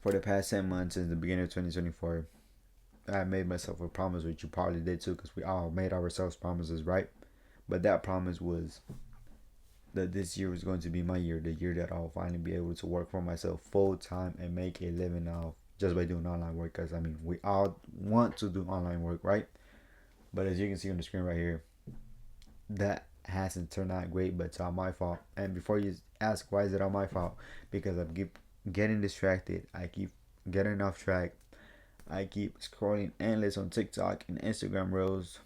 For the past 10 months since the beginning of 2024, I made myself a promise, which you probably did too, because we all made ourselves promises, right? But that promise was that this year was going to be my year, the year that I'll finally be able to work for myself full time and make a living off just by doing online work. Because I mean, we all want to do online work, right? But as you can see on the screen right here, that hasn't turned out great, but it's all my fault. And before you ask why is it all my fault, because I keep getting distracted, I keep getting off track, I keep scrolling endless on TikTok and Instagram reels,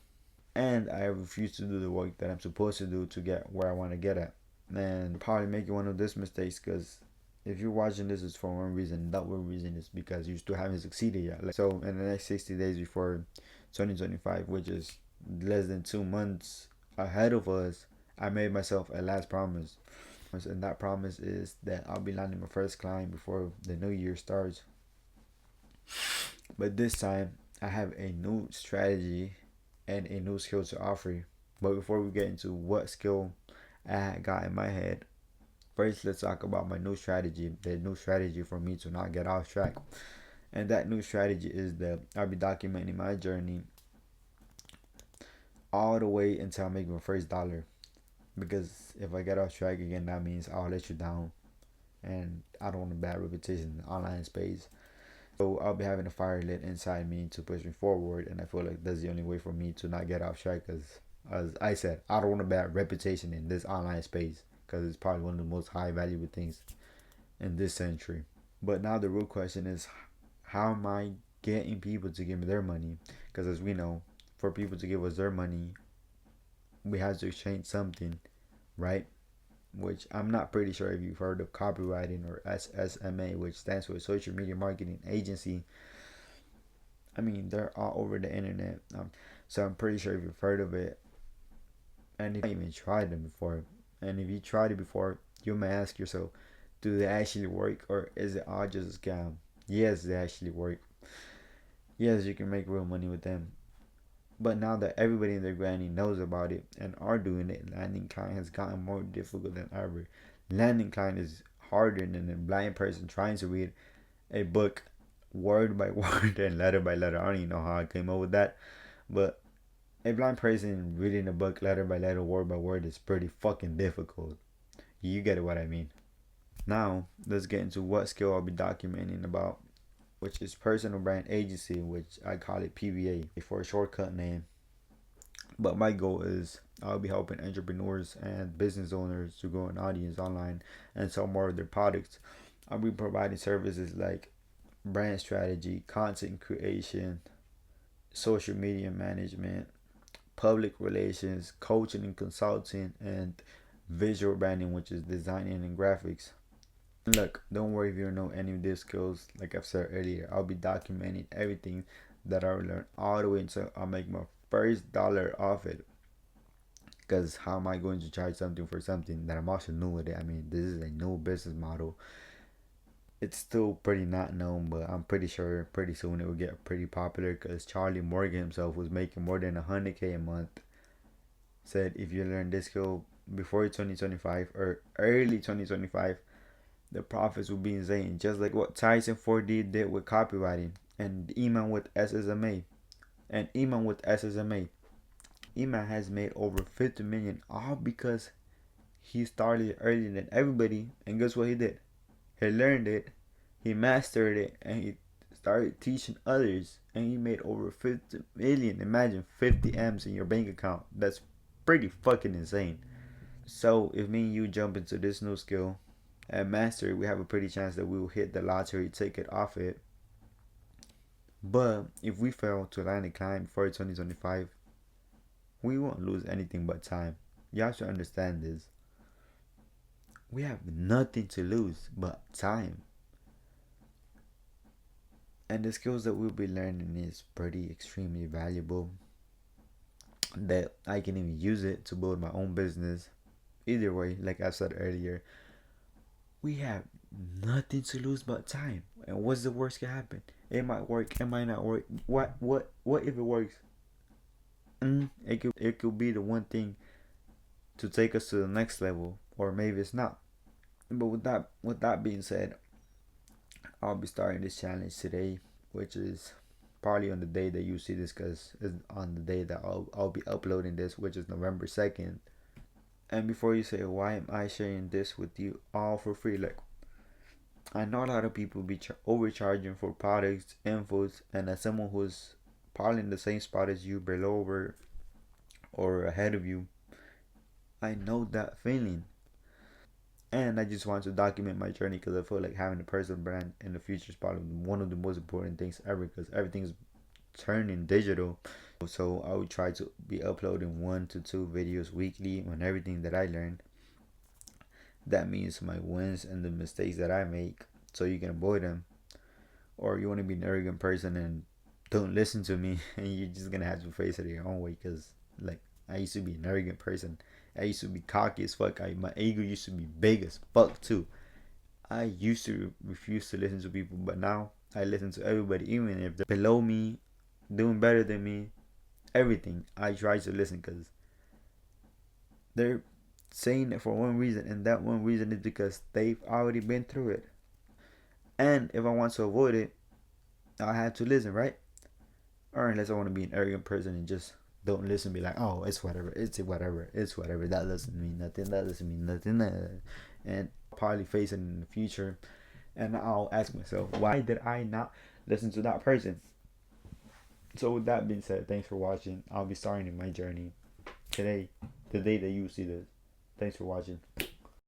and I refuse to do the work that I'm supposed to do to get where I want to get at. And probably making one of those mistakes, because if you're watching this, it's for one reason. That one reason is because you still haven't succeeded yet. So in the next 60 days before 2025, which is less than 2 months ahead of us, I made myself a last promise. And that promise is that I'll be landing my first client before the new year starts. But this time, I have a new strategy and a new skill to offer. But before we get into what skill I got in my head, first let's talk about my new strategy. The new strategy for me to not get off track. And that new strategy is that I'll be documenting my journey all the way until I make my first dollar. Because if I get off track again, that means I'll let you down. And I don't want a bad reputation in the online space. So I'll be having a fire lit inside me to push me forward, and I feel like that's the only way for me to not get off track. Because, as I said, I don't want a bad reputation in this online space because it's probably one of the most high valuable things in this century. But now the real question is, how am I getting people to give me their money? Because as we know, for people to give us their money, we have to exchange something, right? Which I'm not pretty sure if you've heard of copywriting or SSMA, which stands for Social Media Marketing Agency. I mean, they're all over the internet. So I'm pretty sure if you've heard of it, and if you even tried them before, and if you tried it before, you may ask yourself, do they actually work or is it all just a scam? Yes, they actually work. Yes, you can make real money with them. But now that everybody in their granny knows about it and are doing it, landing client has gotten more difficult than ever. Landing client is harder than a blind person trying to read a book word by word and letter by letter. I don't even know how I came up with that. But a blind person reading a book letter by letter, word by word is pretty fucking difficult. You get what I mean. Now, let's get into what skill I'll be documenting about, which is personal brand agency, which I call it PBA for a shortcut name. But my goal is I'll be helping entrepreneurs and business owners to grow an audience online and sell more of their products. I'll be providing services like brand strategy, content creation, social media management, public relations, coaching and consulting, and visual branding, which is designing and graphics. Look, don't worry if you don't know any of these skills. Like I've said earlier, I'll be documenting everything that I learned all the way until I make my first dollar off it. Because how am I going to charge something for something that I'm also new with it? I mean, this is a new business model. It's still pretty not known, but I'm pretty sure pretty soon it will get pretty popular because Charlie Morgan himself was making more than 100K a month. Said if you learn this skill before 2025 or early 2025, the profits will be insane. Just like what Tyson 4D did with copywriting and Iman with SSMA. And Iman with SSMA. Iman has made over 50 million all because he started earlier than everybody. And guess what he did? He learned it, he mastered it, and he started teaching others. And he made over 50 million. Imagine 50 M's in your bank account. That's pretty fucking insane. So if me and you jump into this new skill and master it, we have a pretty chance that we will hit the lottery ticket off it. But if we fail to land a client before 2025, we won't lose anything but time. You have to understand this. We have nothing to lose but time. And the skills that we'll be learning is pretty extremely valuable. That I can even use it to build my own business. Either way, like I said earlier, we have nothing to lose but time. And what's the worst can happen? It might work, it might not work. What if it works? It could be the one thing to take us to the next level, or maybe it's not. But with that being said, I'll be starting this challenge today, which is probably on the day that you see this, because it's on the day that I'll be uploading this, which is November 2nd. And before you say, why am I sharing this with you all for free? Like, I know a lot of people be overcharging for products, infos, and as someone who's probably in the same spot as you, below or ahead of you, I know that feeling. And I just want to document my journey because I feel like having a personal brand in the future is probably one of the most important things ever, because everything's turning digital. So I would try to be uploading 1 to 2 videos weekly on everything that I learned. That means my wins and the mistakes that I make, so you can avoid them. Or you want to be an arrogant person and don't listen to me, and you're just gonna have to face it your own way. Cause like, I used to be an arrogant person. I used to be cocky as fuck. My ego used to be big as fuck too. I used to refuse to listen to people, but now I listen to everybody, even if they're below me, doing better than me. Everything I try to listen, because they're saying it for one reason, and that one reason is because they've already been through it. And if I want to avoid it, I have to listen, right? Or unless I want to be an arrogant person and just don't listen, be like, oh, it's whatever, it's whatever. That doesn't mean nothing. That doesn't mean nothing. And I'll probably face it in the future, and I'll ask myself, why did I not listen to that person? So with that being said, thanks for watching. I'll be starting my journey today, the day that you see this. Thanks for watching.